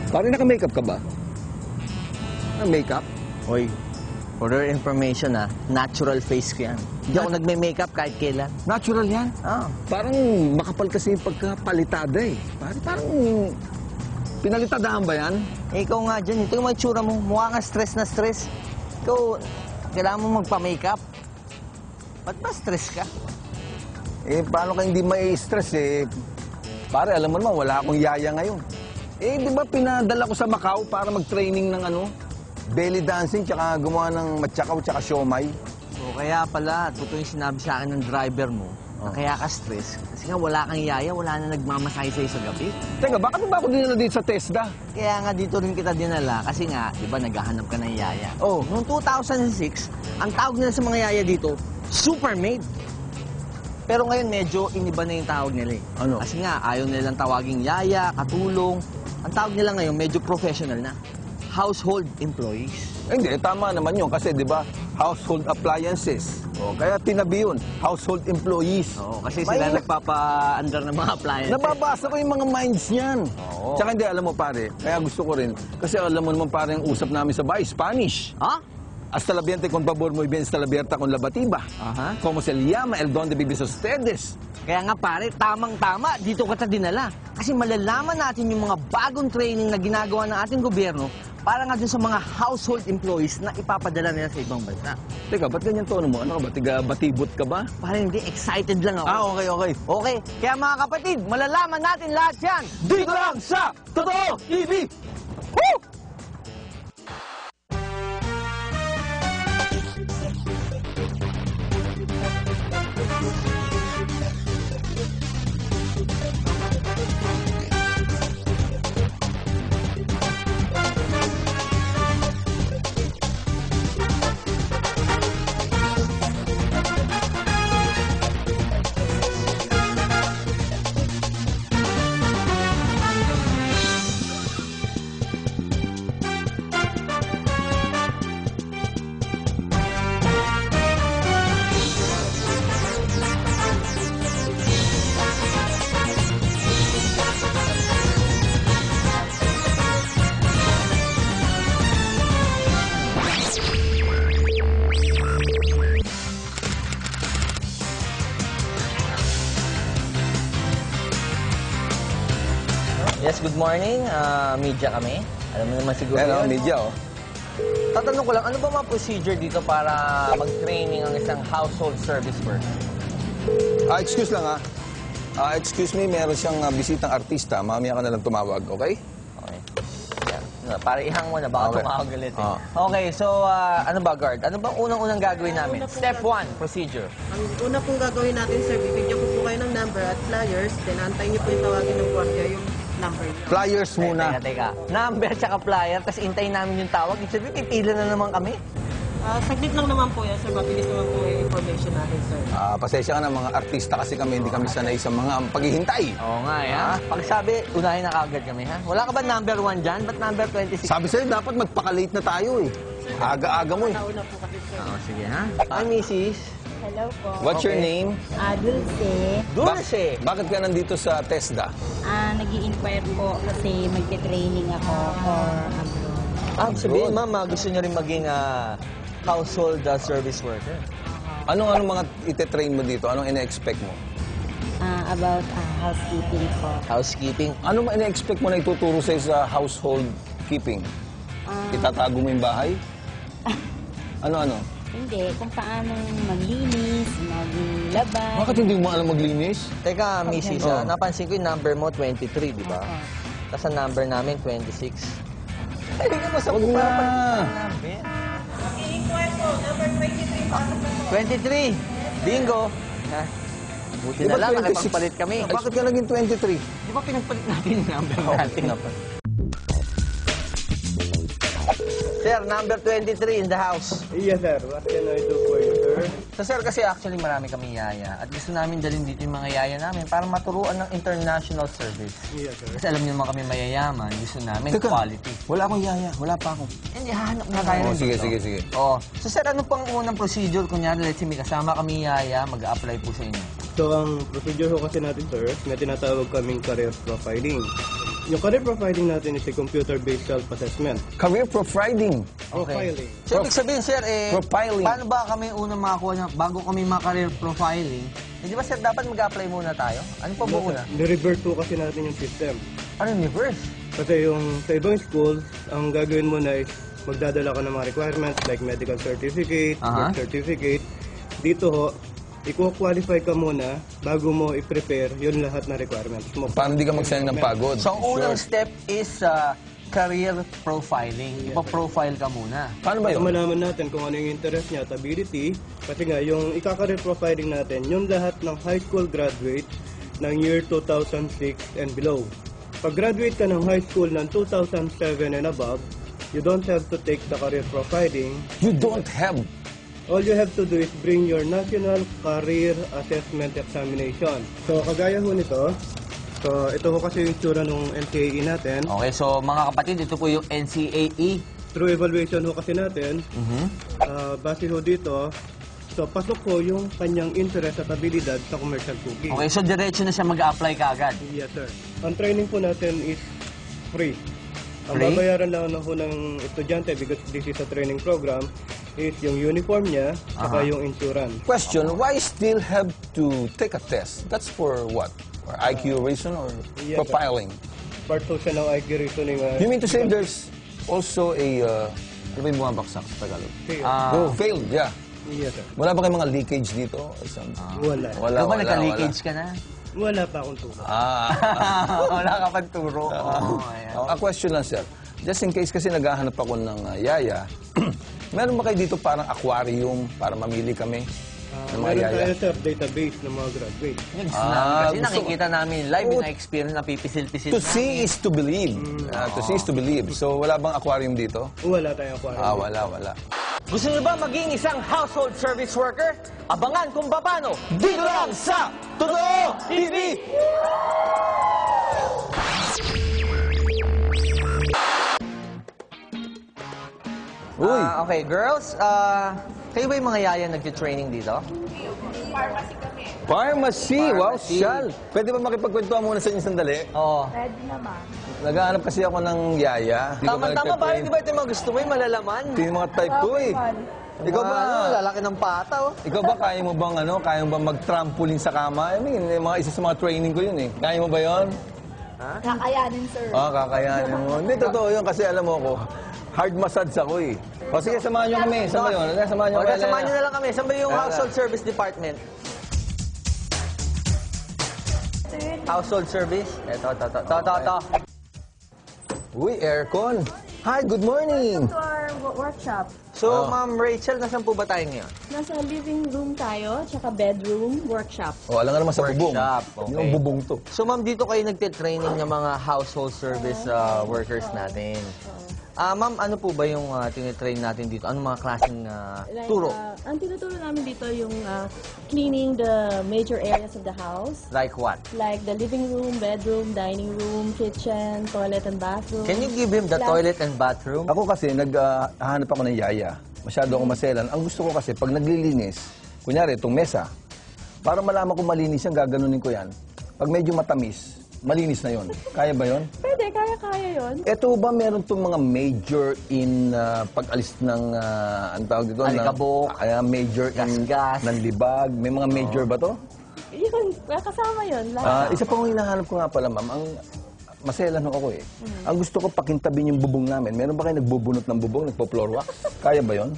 Pare, naka-makeup ka ba? Makeup? Oy, for your information natural face ko yan. Hindi ako nagme-makeup kahit kailan. Natural yan? Ah. Parang makapal kasi yung pagkapalitada eh. Parang pinalitadahan ba yan? Eh, ikaw nga dyan, ito yung mga itsura mo. Mukha nga stress na stress. Ikaw, kailangan mo magpa-makeup. Ba't ba stress ka? Eh, paano ka hindi may stress eh? Pare, alam mo naman, wala akong yaya ngayon. Eh, di ba pinadala ko sa Macau para mag-training ng belly dancing, tsaka gumawa ng matsakaw, tsaka siomay. So, kaya pala, totoo yung sinabi sa akin ng driver mo, na kaya ka stress. Kasi nga wala kang yaya, wala na nagmamasahe sa'yo sa gabi. Teka, bakit ba ako dinala dito sa TESDA? Kaya nga dito rin kita dinala, kasi nga, di ba, naghahanap ka ng yaya. Oh. Noong 2006, ang tawag nila sa mga yaya dito, super maid. Pero ngayon, medyo iniba na yung tawag nila eh. Ano? Kasi nga, ayaw nilang tawaging yaya, katulong. Ang tawag nila ngayon, medyo professional na. Household employees. Eh, hindi, tama naman yun kasi di ba household appliances. O, kaya tinabi yun, household employees. Oo, kasi sila nagpapa-under ng mga appliances. Nababasa ko yung mga minds niyan. Oo. Tsaka hindi, alam mo pare, kaya gusto ko rin, kasi alam mo naman pare, yung usap namin sa bahay, Spanish. Ha? Hasta la viente con pavor muy bien, hasta la abierta con la batiba. Aha. Como se le llama, el don de vivir ustedes. Kaya nga pare, tamang-tama, dito kita dinala. Kasi malalaman natin yung mga bagong training na ginagawa ng ating gobyerno para nga dun sa mga household employees na ipapadala nila sa ibang bansa. Teka, ba't ganyan tono mo? Ano ka ba? Batibot ka ba? Pare, hindi, excited lang ako. Okay. Okay, kaya mga kapatid, malalaman natin lahat yan. Dito lang sa Totoo TV! Woo! Yes, good morning. Media kami. Alam mo naman siguro Hello, yun. media oh. Tatanong ko lang, ano ba mga procedure dito para mag-training ang isang household service worker? Excuse lang excuse me, meron siyang bisitang artista. Mamaya ka na lang tumawag, okay? Okay. Yan. Para ihang mo na, baka Okay. tumawag ulit eh. Okay, so ano ba, guard? Ano bang unang-unang gagawin namin? Step 1, procedure. Ang una pong gagawin natin, sir, bibigyan ko po kayo ng number at flyers. Then, antayin niyo po yung tawagin ng guardia yung number niyo. Flyers muna. Teka. Number tsaka flyer, tapos intayin namin yung tawag. Ibig sabihin, pipila na naman kami. Saglit lang naman po yan, sir. Mabilis naman po yung information natin, sir. Pasensya ka na mga artista kasi kami, hindi kami sanay sa mga paghihintay. Oo nga, Pag sabi, unahin na kagad kami, ha? Wala ka ba number 1 dyan? Ba't number 26? Sabi sa'yo, dapat magpaka-late na tayo eh. Aga-aga mo eh. Nauna po kasi, sir. Sige, ha? Hi, Mrs. Hello po. What's your name? Dulce. Dulce. Bakit ka nandito sa TESDA? Nag-i-inquire po kasi magte-training ako for abroad. Sabihin, mama, gusto niyo rin maging household service worker. Anong mga ite-train mo dito? Anong ine-expect mo? About housekeeping po. Housekeeping. Ano ba ine-expect mo na ituturo sa'yo sa household keeping? Itatago mo yung bahay? Ano? Hindi, kung paano maglinis, maglaba. Bakit hindi mo alam maglinis? Teka, Mrs. Oo. Napansin ko yung number mo, 23, di ba? Tapos ang number namin, 26. Ay, hindi mo sa Huwag na. I-inquire po, number 23. 23! Bingo! Ha? Buti na lang, nakapagpalit kami. Bakit ka naging 23? Di ba pinagpalit natin yung number natin? Sir, number 23 in the house. Yes, sir. What can I do for you, sir? So, sir, kasi actually marami kami yaya. At gusto namin dalhin dito yung mga yaya namin para maturuan ng international service. Yes, sir. Kasi alam niyo naman kami mayayaman. Gusto namin Teka, quality. wala akong yaya. Wala pa ako. Hindi, hahanap na tayo. Oh, sige. Oo. So, sir, ano pang unang procedure? Kunyari, let's say, may kasama kami yaya, mag-a-apply po sa inyo. So, ang procedure ko kasi natin, sir, may tinatawag kaming career profiling. Yung career profiling natin is a computer-based self-assessment. Career profiling. Profiling. So, ibig sabihin, sir, Profiling. paano ba kami unang makakuha niya, bago kami maka-career profiling, di ba, sir, dapat mag-apply muna tayo? Ano pa ba una? Nirevert po kasi natin yung system. Ano yung reverse? Kasi yung sa ibang schools, ang gagawin mo na is magdadala ka ng mga requirements like medical certificate, Aha. birth certificate. Dito ho, i-qualify ka muna bago mo i-prepare yung lahat na requirements mo. Para hindi ka magsayang ng pagod. So, ang unang step is career profiling. Ipa-profile ka muna. Paano ba Para yun? malaman natin kung ano yung interest niya at ability. Kasi nga, yung ika-career profiling natin, yung lahat ng high school graduate ng year 2006 and below. Pag graduate ka ng high school ng 2007 and above, you don't have to take the career profiling. You don't have. All you have to do is bring your National Career Assessment Examination. So, kagaya ho nito, so ito ho kasi yung tsura ng NCAE natin. Okay, so mga kapatid, ito po yung NCAE. Through evaluation ho kasi natin, base ho dito, so pasok ho yung kanyang interest at abilidad sa commercial cooking. Okay, so diretso na siya mag-apply kaagad. Yes, sir. Ang training po natin is free. Ang Free? babayaran lang ho ng estudyante because this is a training program is yung uniform niya saka yung insurance. Question, why still have to take a test? That's for what? For IQ reason or Yes, sir. profiling? Part po siya ng IQ reasoning. You mean to say there's also a, ano ba yung bumabaksak sa Tagalog? Fail. Oh, failed, yeah. Yes, sir. Wala ba kayong mga leakage dito? Isang- Wala. Wala, Diba wala, nagka-leakage ka na? Wala pa akong turo. Wala ka pang turo. Oh, ayan. A question lang, sir. Just in case kasi naghahanap ako ng yaya, meron ba kayo dito parang aquarium para mamili kami ng mga Meron yaya? tayo, sir, database ng mga graduate. Yung Ah, kasi gusto- nakikita namin live, Oh. na-experience, napipisil-pisil To see is to believe. To see is to believe. So, wala bang aquarium dito? Wala tayong aquarium. Wala. Gusto niyo ba maging isang household service worker? Abangan kung paano dito lang sa Totoo TV! Uy! Okay, girls, kayo ba yung mga yaya nag-training dito? Pharmacy! Wow, Pharmacy. syal! Pwede ba makipagkwentuhan muna sa inyo sandali? Oo. Naghahanap kasi ako ng yaya. Di ko ba Tama-tama ba? nagpe-train? Di ba ito yung mga gusto mo yung malalaman? Ito yung mga type ko eh. Ikaw ba? Ano, lalaki ng pata, oh. Ikaw ba kaya mo bang kaya mo bang mag-trampoline sa kama? I mean, mga isa sa mga training ko yun eh. Kaya mo ba yun? Kakayanin, sir. Kakayanin mo. Hindi, totoo yun kasi alam mo ako, hard massage ako eh. O sige, samahan nyo kami. Saan ba yun? Samahan nyo Okay, samahan nyo na lang kami. Saan ba yung household service department? Household service? Ito. Uy, aircon. Hi, good morning. To our workshop. So, Ma'am Rachel, nasan po ba tayo ngayon? Nasa living room tayo, tsaka bedroom, workshop. O, alam nga naman sa bubong. Workshop, okay. Yung bubong to. So, Ma'am, dito kayo nagte-training ng mga household service workers natin. Ma'am, ano po ba yung tinitrain natin dito? Anong mga klaseng turo? Ang tinuturo namin dito yung cleaning the major areas of the house. Like what? Like the living room, bedroom, dining room, kitchen, toilet and bathroom. Can you give him the toilet and bathroom? Ako kasi, naghahanap ako ng yaya. Masyado akong maselan. Ang gusto ko kasi, pag naglilinis, kunyari, itong mesa, para malaman kung malinis yan, gaganunin ko yan. Pag medyo matamis, malinis na yon. Kaya ba yon? Pwede, kaya yun. Ito ba meron itong mga major in pag-alis ng, ang tawag dito? Alikabok, major in gasgas. ng libag. May mga major ba to? Yun, kasama yun. Lahat. Isa pa kong hinahanap ko nga pala, ma'am, ang maselan ho ako eh. Ang gusto ko pakintabin yung bubong namin. Meron ba kayo nagbubunot ng bubong, nagpo-floor wax? Kaya ba yon?